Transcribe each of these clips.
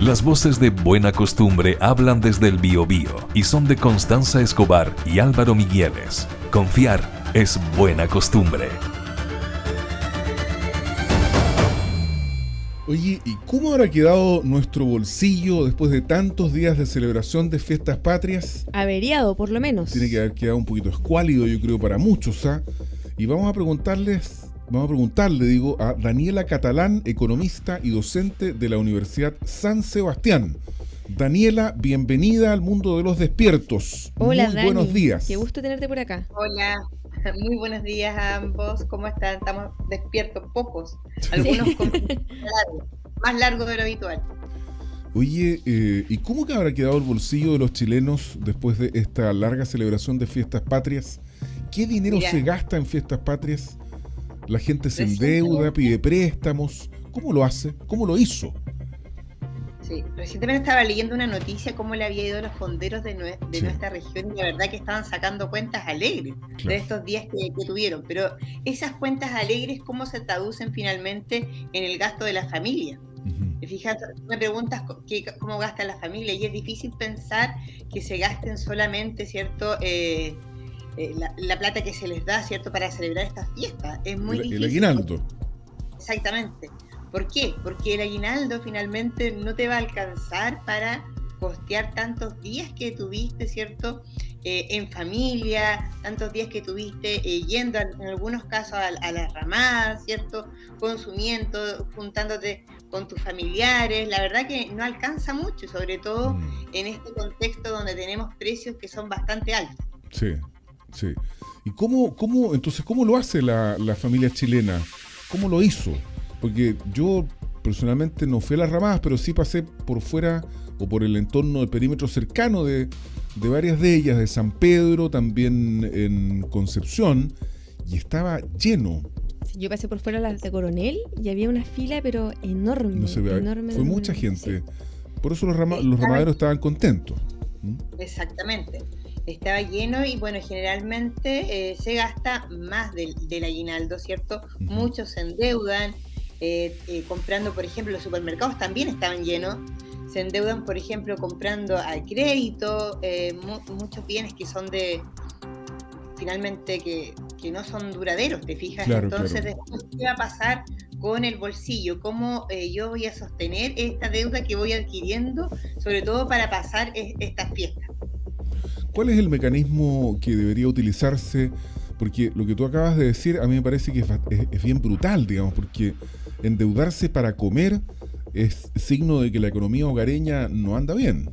Las voces de Buena Costumbre hablan desde el Biobío y son de Constanza Escobar y Álvaro Migueles. Confiar es buena costumbre. Oye, ¿y cómo habrá quedado nuestro bolsillo después de tantos días de celebración de fiestas patrias? Averiado, por lo menos. Tiene que haber quedado un poquito escuálido, yo creo, para muchos, ¿ah? Y vamos a preguntarle, a Daniela Catalán, economista y docente de la Universidad San Sebastián. Daniela, bienvenida al mundo de los despiertos. Hola, Muy Dani. Buenos días. Qué gusto tenerte por acá. Hola, muy buenos días a ambos. ¿Cómo están? Estamos despiertos pocos, algunos más largos de lo habitual. Oye, ¿y cómo que habrá quedado el bolsillo de los chilenos después de esta larga celebración de fiestas patrias? ¿Qué dinero se gasta en fiestas patrias? ¿La gente se endeuda, pide préstamos? ¿Cómo lo hace? ¿Cómo lo hizo? Sí, recientemente estaba leyendo una noticia cómo le había ido a los fonderos de nuestra región y la verdad que estaban sacando cuentas alegres de estos días que tuvieron. Pero esas cuentas alegres, ¿cómo se traducen finalmente en el gasto de la familia? Fíjate, me preguntas cómo gasta la familia y es difícil pensar que se gasten solamente, ¿cierto? La plata que se les da, ¿cierto? Para celebrar estas fiestas. Es muy difícil. El aguinaldo. Exactamente. ¿Por qué? Porque el aguinaldo finalmente no te va a alcanzar para costear tantos días que tuviste, ¿cierto? En familia, tantos días que tuviste yendo en algunos casos a las ramadas, ¿cierto? Consumiendo, juntándote con tus familiares. La verdad que no alcanza mucho, sobre todo en este contexto donde tenemos precios que son bastante altos. Sí, sí. ¿Y cómo lo hace la familia chilena? ¿Cómo lo hizo? Porque yo personalmente no fui a las ramadas, pero sí pasé por fuera o por el entorno del perímetro cercano de varias de ellas, de San Pedro, también en Concepción, y estaba lleno. Yo pasé por fuera las de Coronel y había una fila, pero enorme. No se ve, enorme. Fue mucha gente. Sí. Por eso los ramaderos estaban contentos. Exactamente. Estaba lleno y bueno, generalmente se gasta más del aguinaldo, ¿cierto? Muchos se endeudan. Comprando, por ejemplo, los supermercados también estaban llenos, se endeudan, por ejemplo, comprando a crédito, muchos bienes que son finalmente que no son duraderos, ¿te fijas? Claro, entonces, claro. Después, ¿qué va a pasar con el bolsillo? ¿Cómo yo voy a sostener esta deuda que voy adquiriendo, sobre todo para pasar estas fiestas? ¿Cuál es el mecanismo que debería utilizarse? Porque lo que tú acabas de decir a mí me parece que es bien brutal, digamos, porque endeudarse para comer es signo de que la economía hogareña no anda bien.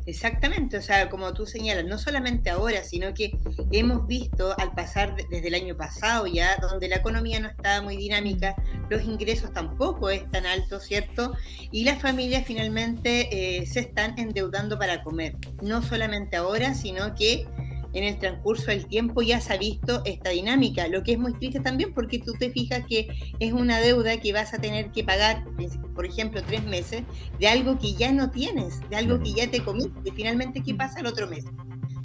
Exactamente, o sea, como tú señalas, no solamente ahora, sino que hemos visto al pasar desde el año pasado ya, donde la economía no estaba muy dinámica, los ingresos tampoco es tan altos, ¿cierto? Y las familias finalmente se están endeudando para comer, no solamente ahora, sino que en el transcurso del tiempo ya se ha visto esta dinámica, lo que es muy triste también porque tú te fijas que es una deuda que vas a tener que pagar, por ejemplo, 3 meses, de algo que ya no tienes, de algo que ya te comiste. Finalmente, ¿qué pasa el otro mes?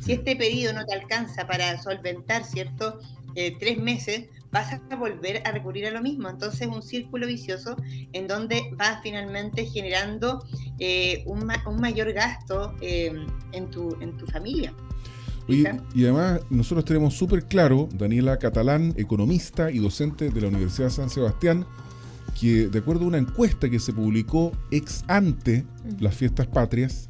Si este pedido no te alcanza para solventar, ¿cierto? 3 meses, vas a volver a recurrir a lo mismo. Entonces, un círculo vicioso en donde vas finalmente generando un mayor gasto en tu familia. Oye, y además nosotros tenemos súper claro, Daniela Catalán, economista y docente de la Universidad San Sebastián, que de acuerdo a una encuesta que se publicó ex ante las fiestas patrias,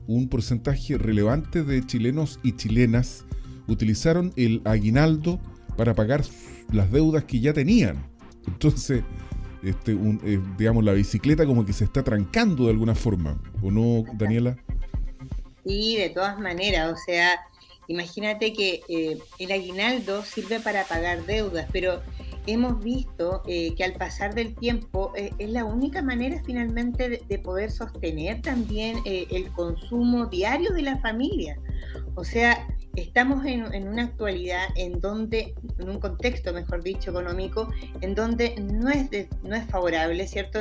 un porcentaje relevante de chilenos y chilenas utilizaron el aguinaldo para pagar las deudas que ya tenían. Entonces, digamos, la bicicleta como que se está trancando de alguna forma, ¿o no, Daniela? Sí, de todas maneras, o sea, imagínate que el aguinaldo sirve para pagar deudas, pero hemos visto que al pasar del tiempo es la única manera finalmente de poder sostener también el consumo diario de la familia. O sea, estamos en una actualidad en un contexto, mejor dicho, económico, en donde no es favorable, ¿cierto?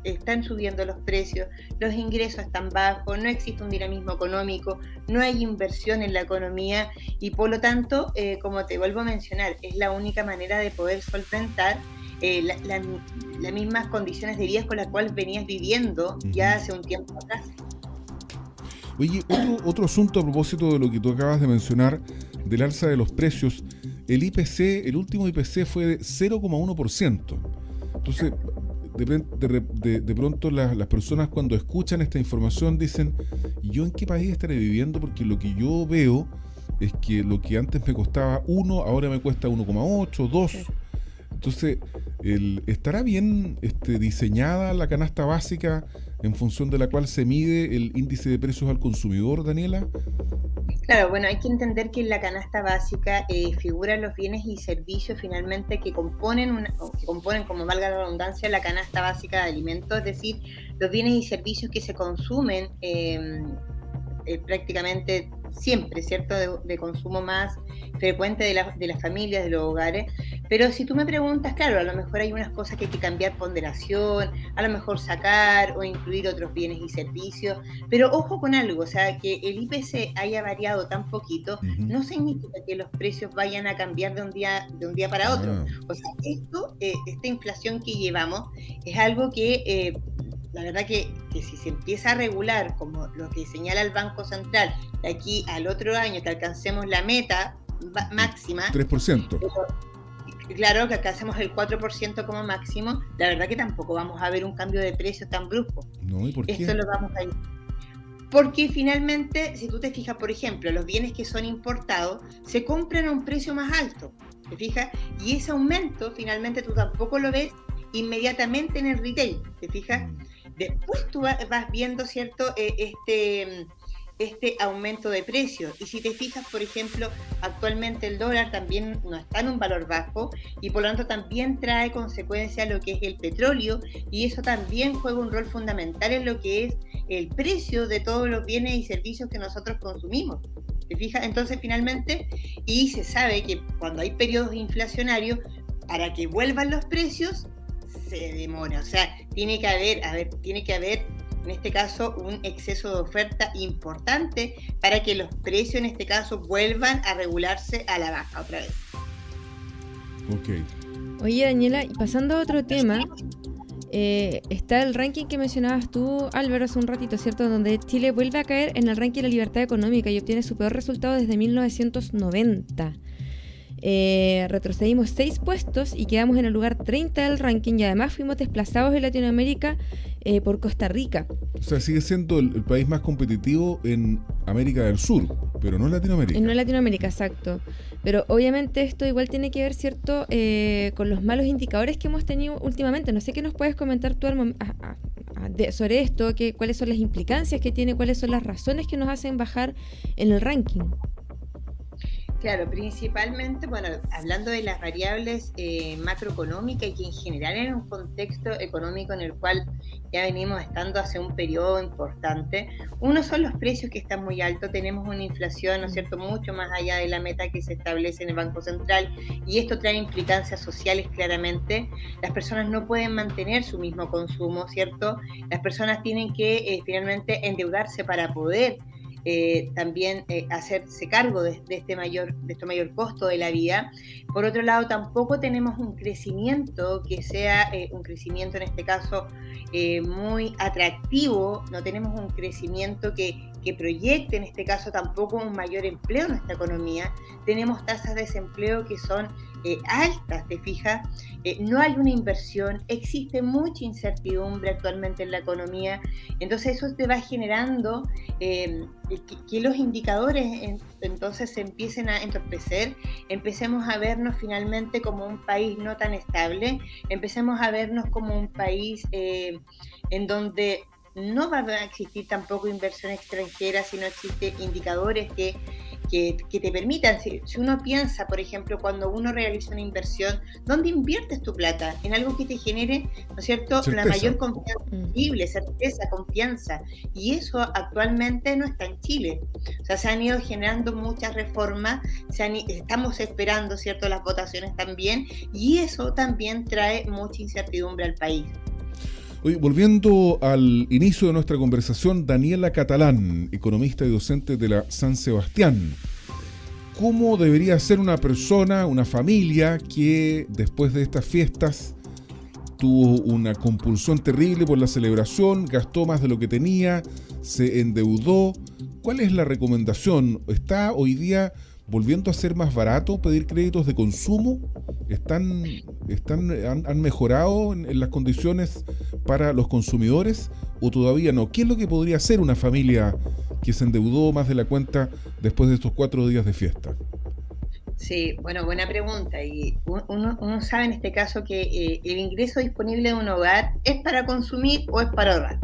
Están subiendo los precios, los ingresos están bajos, no existe un dinamismo económico, no hay inversión en la economía y por lo tanto, como te vuelvo a mencionar, es la única manera de poder solventar las mismas condiciones de vida con las cuales venías viviendo ya hace un tiempo atrás. Oye, otro asunto a propósito de lo que tú acabas de mencionar, del alza de los precios. El último IPC fue de 0,1%. Entonces, de pronto las personas cuando escuchan esta información dicen, ¿yo en qué país estaré viviendo? Porque lo que yo veo es que lo que antes me costaba 1, ahora me cuesta 1,8, 2. Entonces, ¿estará bien diseñada la canasta básica en función de la cual se mide el índice de precios al consumidor, Daniela? Claro, bueno, hay que entender que en la canasta básica figuran los bienes y servicios finalmente que componen, como valga la redundancia, la canasta básica de alimentos, es decir, los bienes y servicios que se consumen prácticamente siempre, ¿cierto? De consumo más frecuente de las familias, de los hogares. Pero si tú me preguntas, claro, a lo mejor hay unas cosas que hay que cambiar ponderación, a lo mejor sacar o incluir otros bienes y servicios, pero ojo con algo, o sea, que el IPC haya variado tan poquito, no significa que los precios vayan a cambiar de un día para otro. O sea, esta inflación que llevamos es algo que la verdad que si se empieza a regular, como lo que señala el Banco Central, de aquí al otro año que alcancemos la meta máxima, 3%. Claro, que alcancemos el 4% como máximo, la verdad que tampoco vamos a ver un cambio de precios tan brusco. No, ¿y por qué? Esto lo vamos a ir. Porque finalmente, si tú te fijas, por ejemplo, los bienes que son importados se compran a un precio más alto, ¿te fijas? Y ese aumento finalmente tú tampoco lo ves inmediatamente en el retail, ¿te fijas? Después tú vas viendo, ¿cierto?, este aumento de precios. Y si te fijas, por ejemplo, actualmente el dólar también no está en un valor bajo y por lo tanto también trae consecuencias lo que es el petróleo, y eso también juega un rol fundamental en lo que es el precio de todos los bienes y servicios que nosotros consumimos. ¿Te fijas? Entonces finalmente, y se sabe que cuando hay periodos inflacionarios, para que vuelvan los precios se demora, o sea, tiene que haber en este caso un exceso de oferta importante para que los precios en este caso vuelvan a regularse a la baja otra vez. Ok. Oye, Daniela, y pasando a otro tema, está el ranking que mencionabas tú, Álvaro, hace un ratito, ¿cierto? Donde Chile vuelve a caer en el ranking de la libertad económica y obtiene su peor resultado desde 1990. Retrocedimos 6 puestos y quedamos en el lugar 30 del ranking, y además fuimos desplazados en Latinoamérica por Costa Rica. O sea, sigue siendo el país más competitivo en América del Sur, pero no en Latinoamérica. No en Latinoamérica, exacto. Pero obviamente esto igual tiene que ver, ¿cierto?, con los malos indicadores que hemos tenido últimamente. No sé qué nos puedes comentar tú sobre esto, cuáles son las implicancias que tiene, cuáles son las razones que nos hacen bajar en el ranking. Claro, principalmente, bueno, hablando de las variables macroeconómicas y que en general en un contexto económico en el cual ya venimos estando hace un periodo importante, uno son los precios que están muy altos, tenemos una inflación, ¿no es cierto?, mucho más allá de la meta que se establece en el Banco Central, y esto trae implicancias sociales claramente. Las personas no pueden mantener su mismo consumo, ¿cierto? Las personas tienen que finalmente endeudarse para poder también hacerse cargo de este mayor costo de la vida. Por otro lado, tampoco tenemos un crecimiento que sea un crecimiento en este caso muy atractivo, no tenemos un crecimiento que proyecte en este caso tampoco un mayor empleo en nuestra economía. Tenemos tasas de desempleo que son altas, ¿te fijas? No hay una inversión, existe mucha incertidumbre actualmente en la economía, entonces eso te va generando que los indicadores entonces se empiecen a entorpecer, empecemos a vernos finalmente como un país no tan estable, empecemos a vernos como un país en donde no va a existir tampoco inversión extranjera si no existen indicadores que te permitan. Si uno piensa, por ejemplo, cuando uno realiza una inversión, ¿dónde inviertes tu plata? En algo que te genere, ¿no es cierto?, certeza. La mayor confianza posible, certeza, confianza. Y eso actualmente no está en Chile. O sea, se han ido generando muchas reformas, estamos esperando, ¿cierto?, las votaciones también, y eso también trae mucha incertidumbre al país. Oye, volviendo al inicio de nuestra conversación, Daniela Catalán, economista y docente de la San Sebastián. ¿Cómo debería ser una persona, una familia que después de estas fiestas tuvo una compulsión terrible por la celebración, gastó más de lo que tenía, se endeudó. ¿Cuál es la recomendación? ¿Está hoy día volviendo a ser más barato pedir créditos de consumo? ¿Han mejorado en las condiciones para los consumidores o todavía no? ¿Qué es lo que podría hacer una familia que se endeudó más de la cuenta después de estos 4 días de fiesta? Sí, bueno, buena pregunta. Y uno sabe en este caso que el ingreso disponible de un hogar es para consumir o es para ahorrar.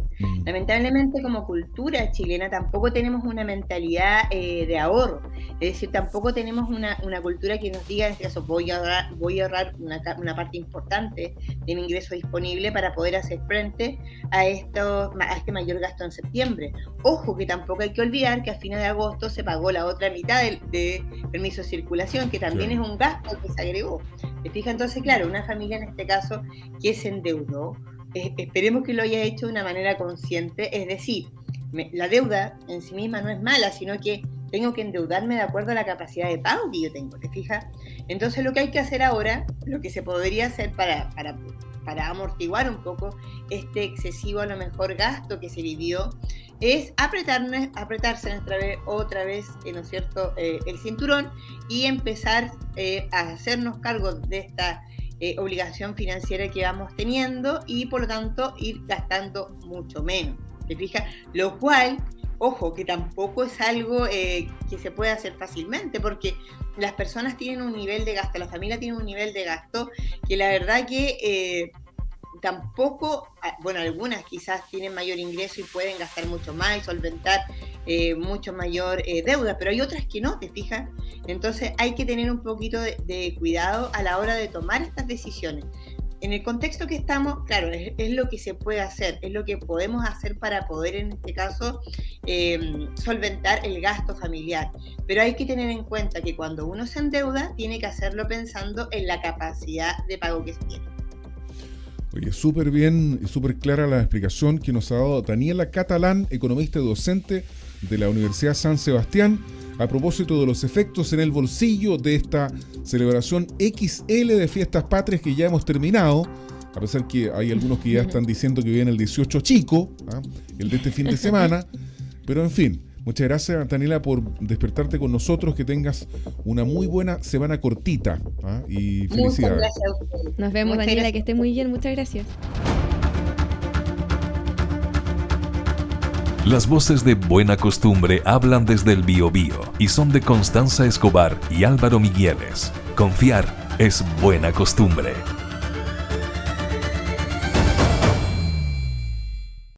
Lamentablemente, como cultura chilena, tampoco tenemos una mentalidad de ahorro. Es decir, tampoco tenemos una cultura que nos diga, en este caso, voy a ahorrar una parte importante de mi ingreso disponible para poder hacer frente a este mayor gasto en septiembre. Ojo, que tampoco hay que olvidar que a fines de agosto se pagó la otra mitad de permiso de circulación, que también es un gasto que se agregó. ¿Te fijas? Entonces, claro, una familia en este caso que se endeudó, esperemos que lo haya hecho de una manera consciente, es decir, la deuda en sí misma no es mala, sino que tengo que endeudarme de acuerdo a la capacidad de pago que yo tengo, ¿te fijas? Entonces lo que hay que hacer ahora, lo que se podría hacer para amortiguar un poco este excesivo a lo mejor gasto que se vivió, es apretarse otra vez, ¿no es cierto?, el cinturón y empezar a hacernos cargo de esta obligación financiera que vamos teniendo y por lo tanto ir gastando mucho menos, ¿te fijas? Lo cual, ojo, que tampoco es algo que se puede hacer fácilmente, porque las personas tienen un nivel de gasto, la familia tiene un nivel de gasto que la verdad que tampoco, bueno, algunas quizás tienen mayor ingreso y pueden gastar mucho más y solventar mucho mayor deuda, pero hay otras que no, ¿te fijas? Entonces hay que tener un poquito de cuidado a la hora de tomar estas decisiones. En el contexto que estamos, claro, es lo que se puede hacer, es lo que podemos hacer para poder, en este caso, solventar el gasto familiar. Pero hay que tener en cuenta que cuando uno se endeuda, tiene que hacerlo pensando en la capacidad de pago que se tiene. Oye, súper bien y súper clara la explicación que nos ha dado Daniela Catalán, economista y docente de la Universidad San Sebastián, a propósito de los efectos en el bolsillo de esta celebración XL de Fiestas Patrias que ya hemos terminado, a pesar que hay algunos que ya están diciendo que viene el 18 chico, el de este fin de semana, pero en fin. Muchas gracias, Daniela, por despertarte con nosotros. Que tengas una muy buena semana cortita y felicidades. Muchas gracias a ustedes. Nos vemos, Daniela, que esté muy bien. Muchas gracias. Las voces de Buena Costumbre hablan desde el Biobío y son de Constanza Escobar y Álvaro Migueles. Confiar es buena costumbre.